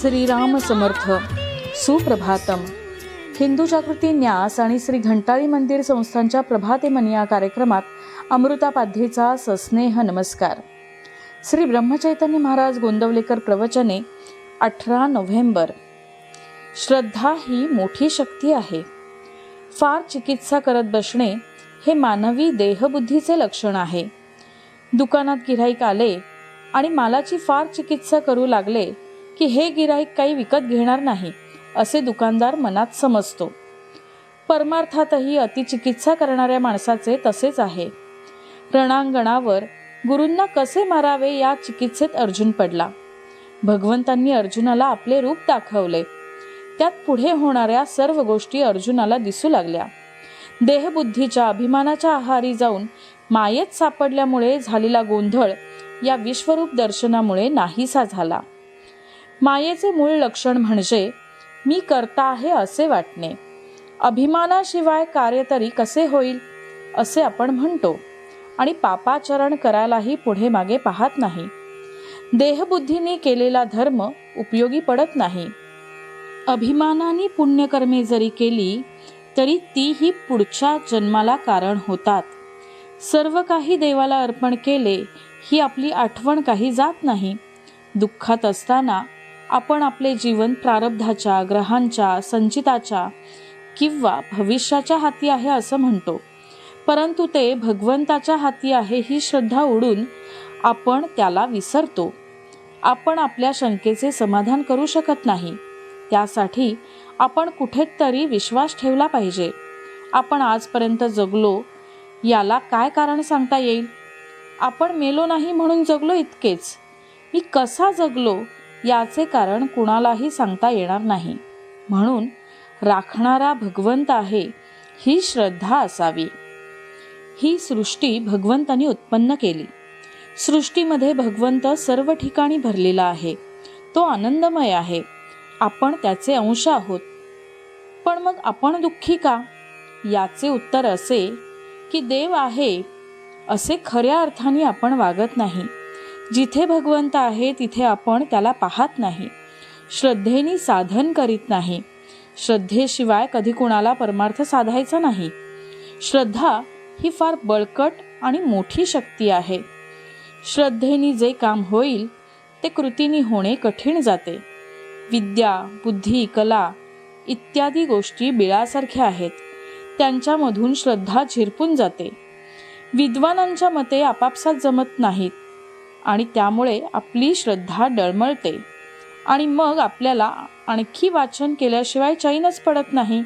श्रीराम समर्थ. सुप्रभातम. हिंदू जागृती न्यास आणि श्री घंटाळी मंदिर संस्थांच्या प्रभाते मन या कार्यक्रमात अमृतापाध्येचा सस्नेह नमस्कार. श्री ब्रह्मचैतन्य महाराज गोंदवलेकर प्रवचने 18 नोव्हेंबर. श्रद्धा ही मोठी शक्ती आहे. फार चिकित्सा करत बसणे हे मानवी देहबुद्धीचे लक्षण आहे. दुकानात गिऱ्हाईक आले आणि मालाची फार चिकित्सा करू लागले की हे गिऱ्हाईक काही विकत घेणार नाही असे दुकानदार मनात समजतो. परमार्थातही अतिचिकित्सा करणाऱ्या माणसाचे तसेच आहे. रणांगणावर गुरूंना कसे मारावे या चिकित्सेत अर्जुन पडला. भगवंतांनी अर्जुनाला आपले रूप दाखवले. त्यात पुढे होणाऱ्या सर्व गोष्टी अर्जुनाला दिसू लागल्या. देहबुद्धीच्या अभिमानाच्या आहारी जाऊन मायेत सापडल्यामुळे झालेला गोंधळ या विश्वरूप दर्शनामुळे नाहीसा झाला. मायेचे मूळ लक्षण म्हणजे मी करता आहे असे वाटणे. अभिमानाशिवाय कार्य तरी कसे होईल असे आपण म्हणतो आणि पापाचरण करायलाही पुढे मागे पाहत नाही. देहबुद्धीने केलेला धर्म उपयोगी पडत नाही. अभिमानाने पुण्यकर्मे जरी केली तरी तीही पुढच्या जन्माला कारण होतात. सर्व काही देवाला अर्पण केले ही आपली आठवण काही जात नाही. दुःखात असताना आपण आपले जीवन प्रारब्धाच्या, ग्रहांच्या, संचिताच्या किंवा भविष्याच्या हाती आहे असं म्हणतो. परंतु ते भगवंताच्या हाती आहे ही श्रद्धा उडून आपण त्याला विसरतो. आपण आपल्या शंकेचे समाधान करू शकत नाही. त्यासाठी आपण कुठेतरी विश्वास ठेवला पाहिजे. आपण आजपर्यंत जगलो याला काय कारण सांगता येईल? आपण मेलो नाही म्हणून जगलो इतकेच. मी कसा जगलो याचे कारण कुणालाही सांगता येणार नाही. म्हणून राखणारा भगवंत आहे ही श्रद्धा असावी. ही सृष्टी भगवंतांनी उत्पन्न केली. सृष्टीमध्ये भगवंत सर्व ठिकाणी भरलेला आहे. तो आनंदमय आहे. आपण त्याचे अंश आहोत. पण मग आपण दुःखी का? याचे उत्तर असे की देव आहे असे खऱ्या अर्थाने आपण वागत नाही. जिथे भगवंत आहे तिथे आपण त्याला पाहत नाही. श्रद्धेने साधन करीत नाही. श्रद्धेशिवाय कधी कुणाला परमार्थ साधायचा नाही. श्रद्धा ही फार बळकट आणि मोठी शक्ती आहे. श्रद्धेने जे काम होईल ते कृतीने होणे कठीण जाते. विद्या, बुद्धी, कला इत्यादी गोष्टी बिळासारख्या आहेत. त्यांच्यामधून श्रद्धा झिरपून जाते. विद्वानांच्या मते आपापसात जमत नाहीत आणि त्यामुळे आपली श्रद्धा डळमळते आणि मग आपल्याला आणखी वाचन केल्याशिवाय चैनच पडत नाही.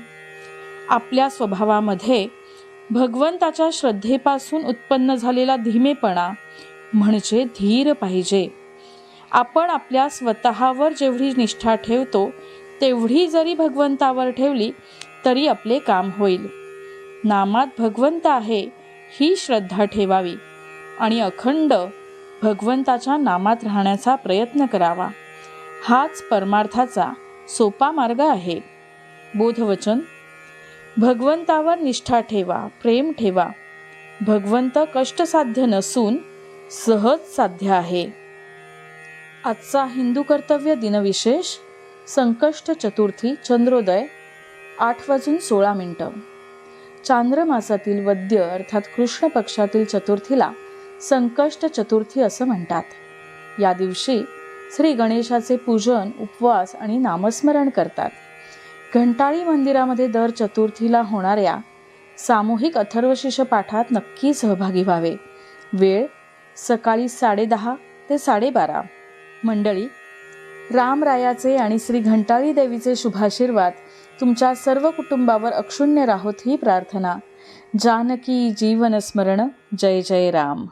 आपल्या स्वभावामध्ये भगवंताच्या श्रद्धेपासून उत्पन्न झालेला धीमेपणा म्हणजे धीर पाहिजे. आपण आपल्या स्वतःवर जेवढी निष्ठा ठेवतो तेवढी जरी भगवंतावर ठेवली तरी आपले काम होईल. नामात भगवंत आहे ही श्रद्धा ठेवावी आणि अखंड भगवंताच्या नामात राहण्याचा प्रयत्न करावा. हाच परमार्थाचा सोपा मार्ग आहे. बोधवचन. भगवंतावर निष्ठा ठेवा, प्रेम ठेवा. भगवंत कष्टसाध्य नसून सहज साध्य आहे. आजचा हिंदू कर्तव्य दिनविशेष संकष्ट चतुर्थी, चंद्रोदय 8:16. चांद्रमासातील वद्य अर्थात कृष्ण पक्षातील चतुर्थीला संकष्ट चतुर्थी असं म्हणतात. या दिवशी श्री गणेशाचे पूजन, उपवास आणि नामस्मरण करतात. घंटाळी मंदिरामध्ये दर चतुर्थीला होणाऱ्या सामूहिक अथर्वशीर्ष पाठात नक्की सहभागी व्हावे. वेळ सकाळी 10:30 ते 12:30. मंडळी, रामरायाचे आणि श्री घंटाळी देवीचे शुभाशीर्वाद तुमच्या सर्व कुटुंबावर अक्षुण्य राहोत ही प्रार्थना. जानकी जीवन स्मरण. जय जय राम.